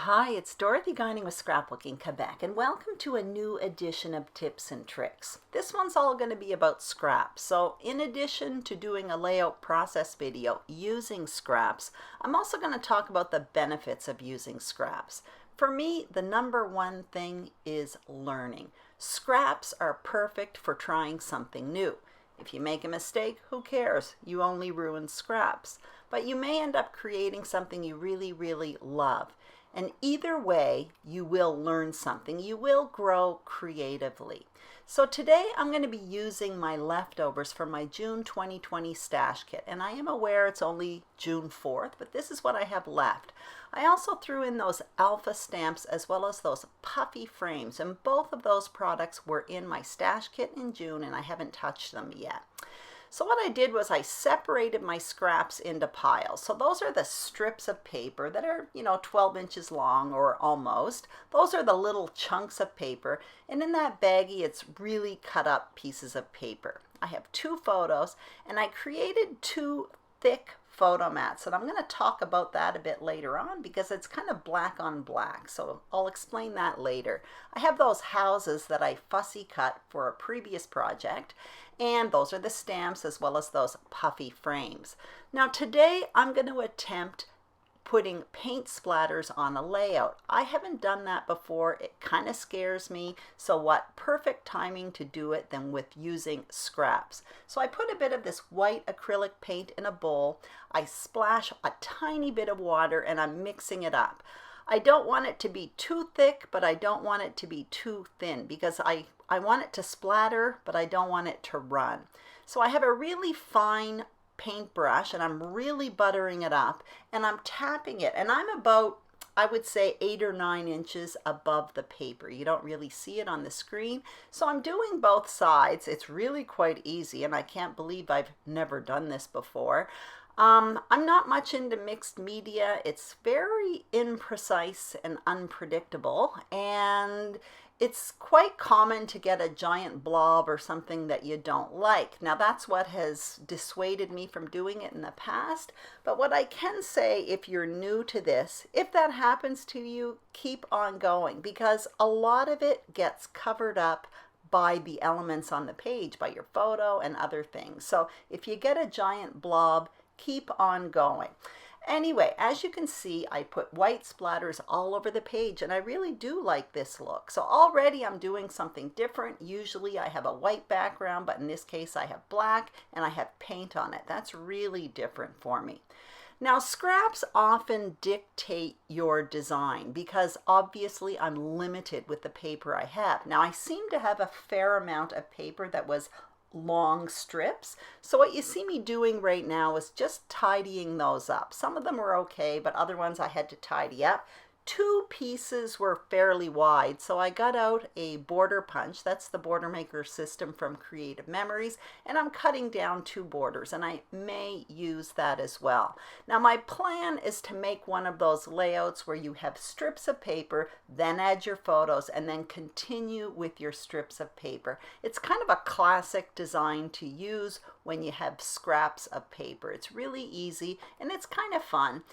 Hi, it's Dorothy Guining with Scrapbooking Quebec, and welcome to a new edition of Tips and Tricks. This one's all going to be about scraps. So in addition to doing a layout process video using scraps, I'm also going to talk about the benefits of using scraps. For me, the number one thing is learning. Scraps are perfect for trying something new. If you make a mistake, who cares? You only ruin scraps. But you may end up creating something you really love. And either way, you will learn something. You will grow creatively. So today I'm going to be using my leftovers from my June 2020 stash kit. And I am aware it's only June 4th, but this is what I have left. I also threw in those alpha stamps as well as those puffy frames. And both of those products were in my stash kit in June and I haven't touched them yet. So what I did was I separated my scraps into piles. So those are the strips of paper that are, 12 inches long or almost. Those are the little chunks of paper. And in that baggie, it's really cut up pieces of paper. I have two photos and I created two thick photo mats. And I'm going to talk about that a bit later on because it's kind of black on black. So I'll explain that later. I have those houses that I fussy cut for a previous project. And those are the stamps as well as those puffy frames. Now today I'm going to attempt putting paint splatters on a layout. I haven't done that before. It kind of scares me. So what perfect timing to do it than with using scraps. So I put a bit of this white acrylic paint in a bowl. I splash a tiny bit of water and I'm mixing it up. I don't want it to be too thick, but I don't want it to be too thin because I want it to splatter, but I don't want it to run. So I have a really fine paintbrush and I'm really buttering it up and I'm tapping it. And I'm about, I would say 8 or 9 inches above the paper. You don't really see it on the screen. So I'm doing both sides. It's really quite easy and I can't believe I've never done this before. I'm not much into mixed media. It's very imprecise and unpredictable, and it's quite common to get a giant blob or something that you don't like. Now that's what has dissuaded me from doing it in the past, but what I can say if you're new to this, if that happens to you, keep on going because a lot of it gets covered up by the elements on the page, by your photo and other things. So if you get a giant blob, keep on going. Anyway, as you can see, I put white splatters all over the page and I really do like this look. So already I'm doing something different. Usually I have a white background, but in this case I have black and I have paint on it. That's really different for me. Now scraps often dictate your design because obviously I'm limited with the paper I have. Now I seem to have a fair amount of paper that was long strips. So what you see me doing right now is just tidying those up. Some of them were okay, but other ones I had to tidy up. Two pieces were fairly wide, so I got out a border punch. That's the border maker system from Creative Memories, and I'm cutting down 2 borders, and I may use that as well. Now my plan is to make one of those layouts where you have strips of paper, then add your photos, and then continue with your strips of paper. It's kind of a classic design to use when you have scraps of paper. It's really easy, and it's kind of fun.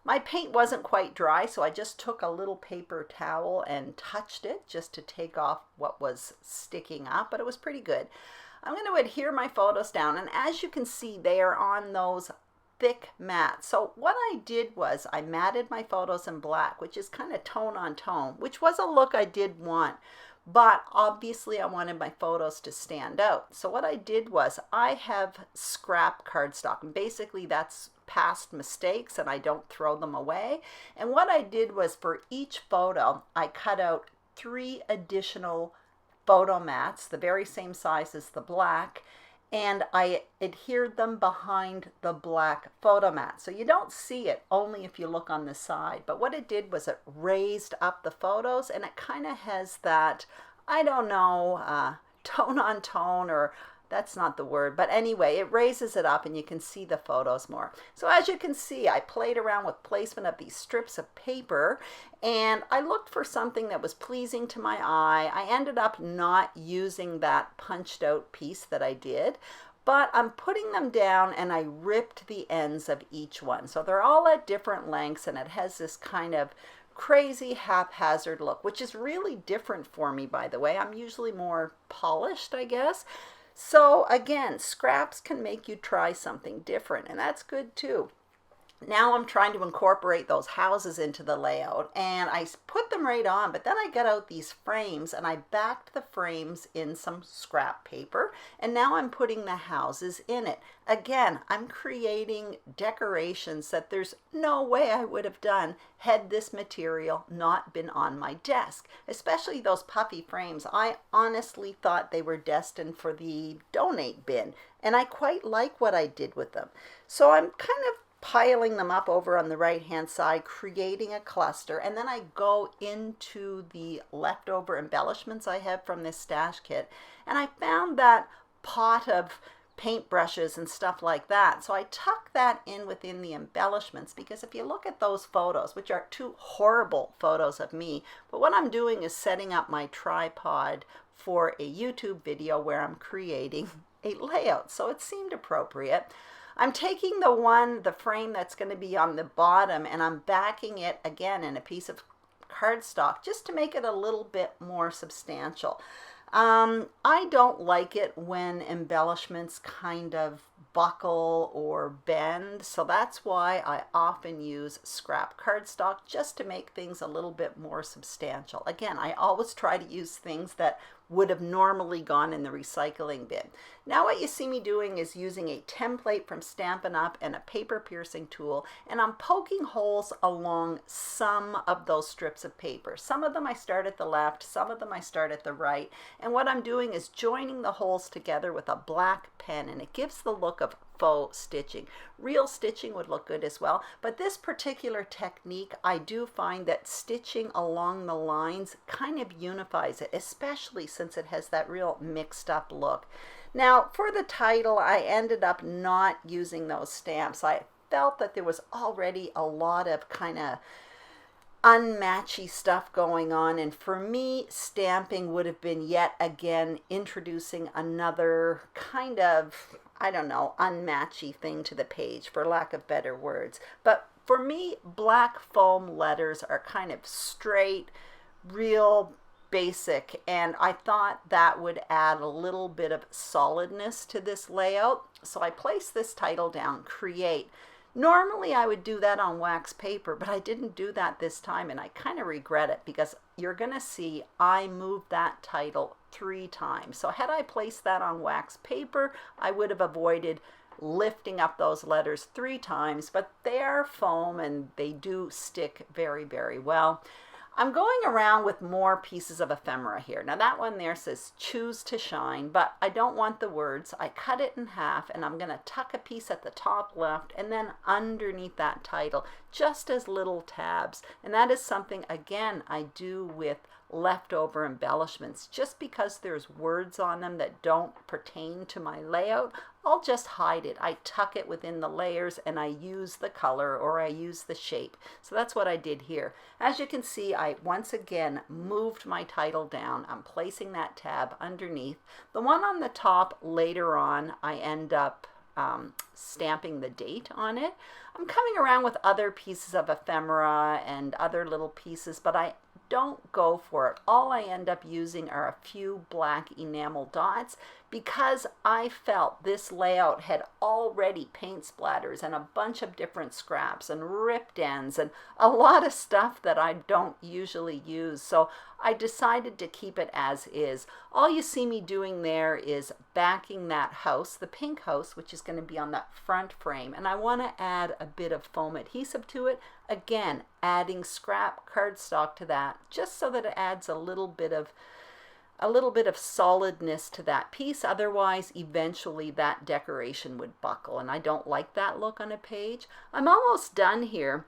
My paint wasn't quite dry, so I just took a little paper towel and touched it just to take off what was sticking up, but it was pretty good. I'm going to adhere my photos down, and as you can see, they are on those thick mats. So what I did was I matted my photos in black, which is kind of tone on tone, which was a look I did want. But obviously I wanted my photos to stand out. So what I did was I have scrap cardstock, and basically that's past mistakes and I don't throw them away. And what I did was for each photo, I cut out 3 additional photo mats, the very same size as the black, and I adhered them behind the black photo mat. So you don't see it only if you look on the side. But what it did was it raised up the photos and it kind of has that, I don't know, tone on tone, or that's not the word, but anyway, it raises it up and you can see the photos more. So as you can see, I played around with placement of these strips of paper and I looked for something that was pleasing to my eye. I ended up not using that punched out piece that I did, but I'm putting them down and I ripped the ends of each one. So they're all at different lengths and it has this kind of crazy haphazard look, which is really different for me, by the way. I'm usually more polished, I guess. So again, scraps can make you try something different, and that's good too. Now I'm trying to incorporate those houses into the layout, and I put them right on, but then I got out these frames and I backed the frames in some scrap paper, and now I'm putting the houses in it. Again, I'm creating decorations that there's no way I would have done had this material not been on my desk, especially those puffy frames. I honestly thought they were destined for the donate bin, and I quite like what I did with them. So I'm kind of piling them up over on the right hand side, creating a cluster, and then I go into the leftover embellishments I have from this stash kit, and I found that pot of paintbrushes and stuff like that. So I tuck that in within the embellishments, because if you look at those photos, which are two horrible photos of me, but what I'm doing is setting up my tripod for a YouTube video where I'm creating a layout, so it seemed appropriate. I'm taking the frame that's going to be on the bottom, and I'm backing it again in a piece of cardstock just to make it a little bit more substantial. I don't like it when embellishments kind of buckle or bend, so that's why I often use scrap cardstock just to make things a little bit more substantial. Again, I always try to use things that would have normally gone in the recycling bin. Now what you see me doing is using a template from Stampin' Up! And a paper piercing tool, and I'm poking holes along some of those strips of paper. Some of them I start at the left, some of them I start at the right, and what I'm doing is joining the holes together with a black pen, and it gives the look of faux stitching. Real stitching would look good as well, but this particular technique, I do find that stitching along the lines kind of unifies it, especially since it has that real mixed up look. Now for the title, I ended up not using those stamps. I felt that there was already a lot of kind of unmatchy stuff going on, and for me, stamping would have been yet again introducing another kind of, I don't know, unmatchy thing to the page, for lack of better words. But for me, black foam letters are kind of straight, real basic, and I thought that would add a little bit of solidness to this layout. So I placed this title down, Create. Normally I would do that on wax paper, but I didn't do that this time, and I kind of regret it, because you're going to see I moved that title 3 times. So had I placed that on wax paper, I would have avoided lifting up those letters 3 times, but they are foam and they do stick very, very well. I'm going around with more pieces of ephemera here. Now that one there says choose to shine, but I don't want the words. I cut it in half, and I'm going to tuck a piece at the top left and then underneath that title, just as little tabs. And that is something, again, I do with leftover embellishments. Just because there's words on them that don't pertain to my layout, I'll just hide it. I tuck it within the layers, and I use the color or I use the shape. So that's what I did here. As you can see, I once again moved my title down. I'm placing that tab underneath. The one on the top, later on, I end up stamping the date on it. I'm coming around with other pieces of ephemera and other little pieces, but I don't go for it. All I end up using are a few black enamel dots, because I felt this layout had already paint splatters and a bunch of different scraps and ripped ends and a lot of stuff that I don't usually use. So I decided to keep it as is. All you see me doing there is backing that house, the pink house, which is going to be on that front frame, and I want to add a bit of foam adhesive to it. Again, adding scrap cardstock to that, just so that it adds a little bit of solidness to that piece. Otherwise, eventually that decoration would buckle, and I don't like that look on a page. I'm almost done here.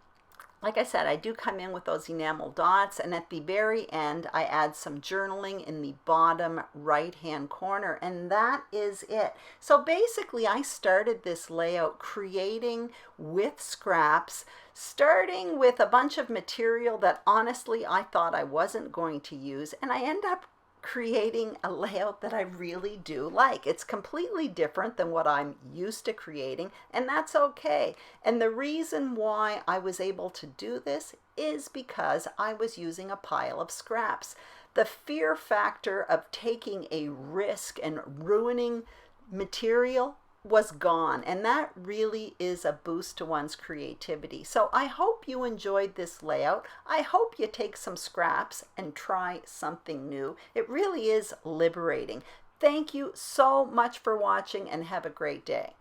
Like I said, I do come in with those enamel dots, and at the very end I add some journaling in the bottom right hand corner, and that is it. So basically I started this layout creating with scraps, starting with a bunch of material that honestly I thought I wasn't going to use, and I end up creating a layout that I really do like. It's completely different than what I'm used to creating, and that's okay. And the reason why I was able to do this is because I was using a pile of scraps. The fear factor of taking a risk and ruining material was gone, and that really is a boost to one's creativity. So I hope you enjoyed this layout. I hope you take some scraps and try something new. It really is liberating. Thank you so much for watching, and have a great day.